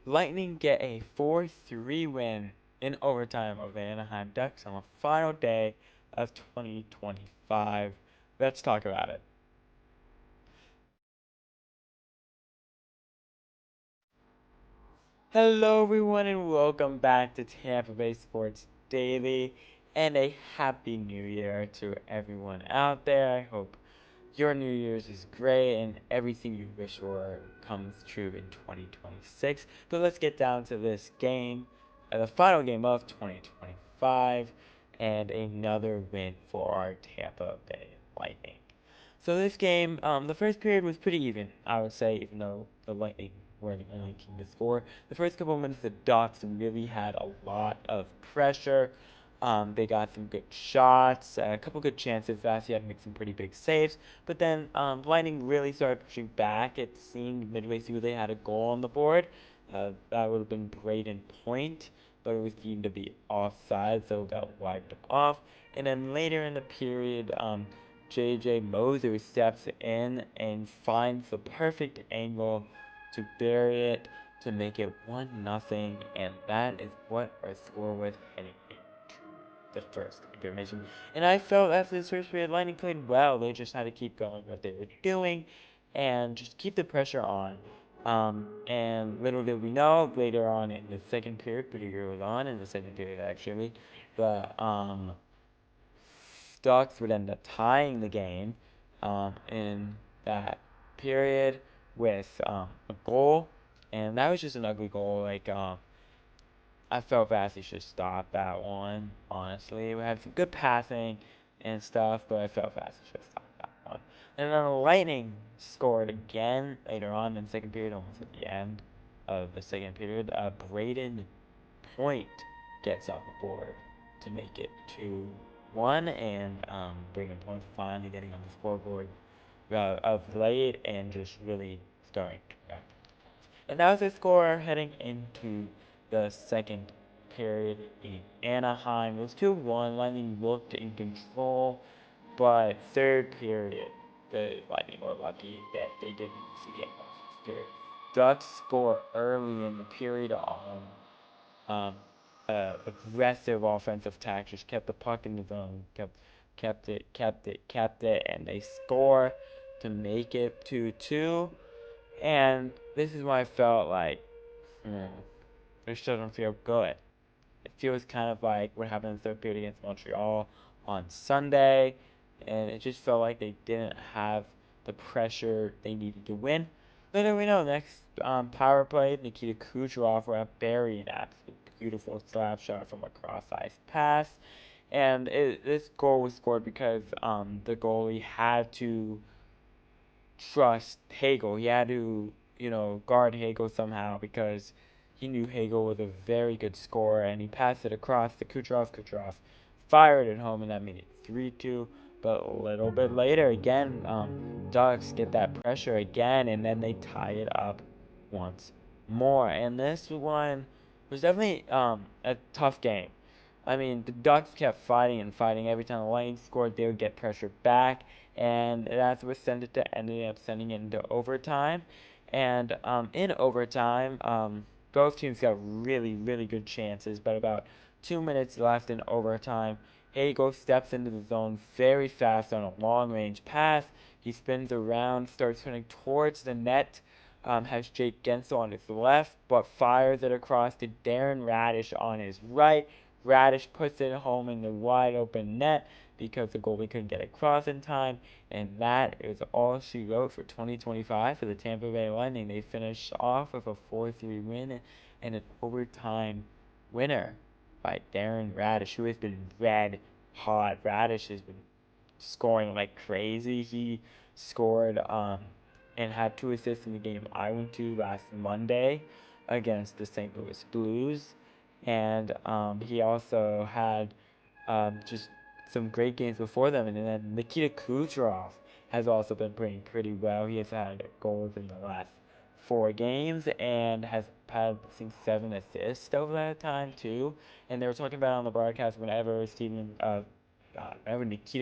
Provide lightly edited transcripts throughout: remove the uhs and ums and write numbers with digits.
Lightning get a 4-3 win in overtime over the Anaheim Ducks on the final day of 2025. Let's talk about it. Hello, everyone, and welcome back to Tampa Bay Sports Daily, and a happy new year to everyone out there. I hope your New Year's is great and everything you wish for comes true in 2026. But let's get down to this game, the final game of 2025, and another win for our Tampa Bay Lightning. So this game, the first period was pretty even, I would say, even though the Lightning were the only team to score. The first couple of minutes, the Ducks really had a lot of pressure. They got some good shots, a couple good chances. Vasi had to make some pretty big saves, but then Lightning really started pushing back. It seemed midway through they had a goal on the board. That would have been Braden Point, but it was deemed to be offside, so that wiped off. And then later in the period, JJ Moser steps in and finds the perfect angle to bury it to make it 1-0, and that is what our score was heading into the first intermission. And I felt after this first period, Lightning played well. They just had to keep going what they were doing and just keep the pressure on. And little did we know, later on in the second period, pretty early on in the second period actually, the Ducks would end up tying the game in that period with a goal, and that was just an ugly goal. I felt Vasi should stop that one. Honestly, we had some good passing and stuff, but I felt Vasi should stop that one. And then the Lightning scored again later on in the second period, almost at the end of the second period. Braden Point gets off the board to make it 2-1, and Braden Point finally getting on the scoreboard of late and just really starting to. And that was the score heading into the second period in Anaheim. It was 2-1. Lightning looked in control, but third period, the Lightning were lucky that they didn't see it. Period. Ducks score early in the period on um, aggressive offensive tactics, kept the puck in the zone, kept it, and they score to make it 2-2. And this is why I felt like, this doesn't feel good. It feels kind of like what happened in the third period against Montreal on Sunday, and it just felt like they didn't have the pressure they needed to win. Little we know, next power play, Nikita Kucherov will have buried an absolute beautiful slap shot from a cross-ice pass, and this goal was scored because the goalie had to trust Hagel. He had to, guard Hagel somehow because he knew Hagel was a very good scorer, and he passed it across to Kucherov. Kucherov fired it home, and that made it 3-2. But a little bit later, again, Ducks get that pressure again, and then they tie it up once more. And this one was definitely a tough game. I mean, the Ducks kept fighting and fighting. Every time the Lightning scored, they would get pressure back, and that's what ended up sending it into overtime. And in overtime, both teams got really, really good chances, but about 2 minutes left in overtime, Hagel steps into the zone very fast on a long-range pass. He spins around, starts running towards the net, has Jake Gensel on his left, but fires it across to Darren Radish on his right. Radish puts it home in the wide open net because the goalie couldn't get across in time, and that is all she wrote for 2025 for the Tampa Bay Lightning. They finished off with a 4-3 win and an overtime winner by Darren Radish, who has been red hot. Radish has been scoring like crazy. He scored and had 2 assists in the game I went to last Monday against the St. Louis Blues, and he also had just some great games before them. And then Nikita Kucherov has also been playing pretty well. He has had goals in the last 4 games and has had, I think, 7 assists over that time too. And they were talking about on the broadcast whenever Nikita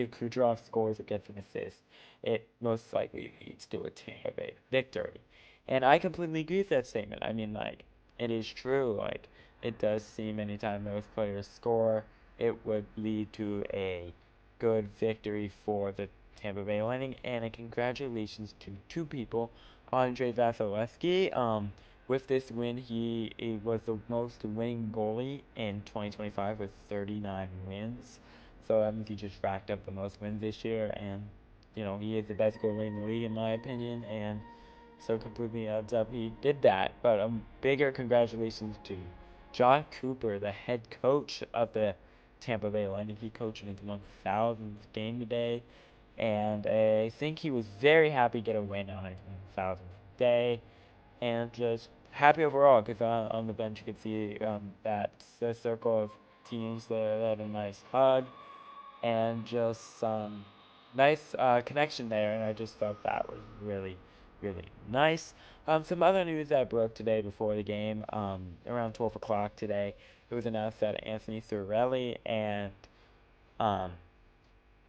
Kucherov scores or gets an assist, it most likely leads to a Tampa Bay victory. And I completely agree with that statement. I mean, like, it is true. Like, it does seem anytime those players score, it would lead to a good victory for the Tampa Bay Lightning. And a congratulations to two people, Andre Vasilevsky. With this win, he was the most winning goalie in 2025 with 39 wins. So that means he just racked up the most wins this year, and he is the best goalie in the league in my opinion, and so completely adds up he did that. But bigger congratulations to John Cooper, the head coach of the Tampa Bay Lightning. He coached in his 1,000th game today, and I think he was very happy to get a win on his 1,000th day, and just happy overall because on the bench you could see that the circle of teams there that had a nice hug and just some nice connection there, and I just thought that was really, really nice. Some other news that broke today before the game, around 12 o'clock today, it was announced that Anthony Cirelli and um,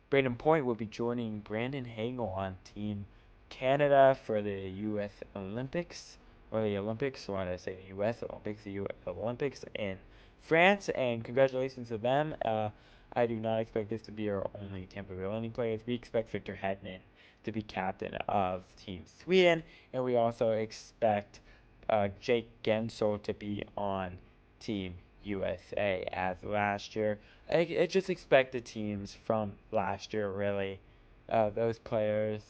Braden Point will be joining Brandon Hagel on Team Canada for the U.S. Olympics, or the Olympics, or why did I say the U.S. Olympics, the U.S. Olympics in France, and congratulations to them. I do not expect this to be our only Tampa Bay Lightning players. We expect Victor Hedman to be captain of Team Sweden, and we also expect Jake Gensel to be on Team USA as last year. I just expect the teams from last year, really. Those players.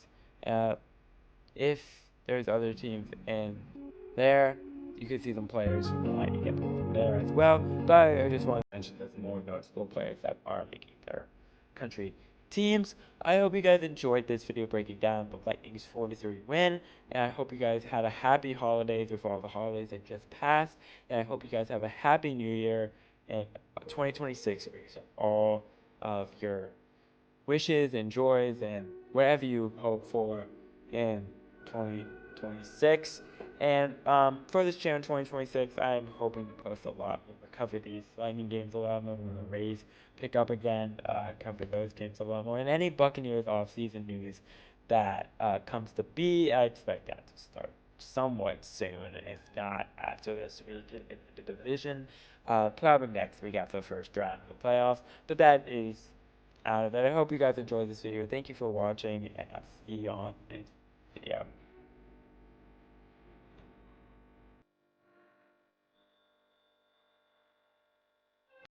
Uh, if there's other teams in there, you could see some players from the Lightning get moved from there as well. But I just want to mention there's more noticeable players that are making their country teams. I hope you guys enjoyed this video breaking down the Lightning's 4-3 win, and I hope you guys had a happy holidays with all the holidays that just passed, and I hope you guys have a happy new year and 2026 all of your wishes and joys and whatever you hope for in 2026. And for this channel in 2026, I'm hoping to post a lot more, cover these Lightning games a lot more, when the Rays pick up again, cover those games a lot more, and any Buccaneers off-season news that comes to be, I expect that to start somewhat soon, if not after this week in the division. Probably next week after the first round of the playoffs, but that is out of it. I hope you guys enjoyed this video. Thank you for watching, and I'll see you on the next video.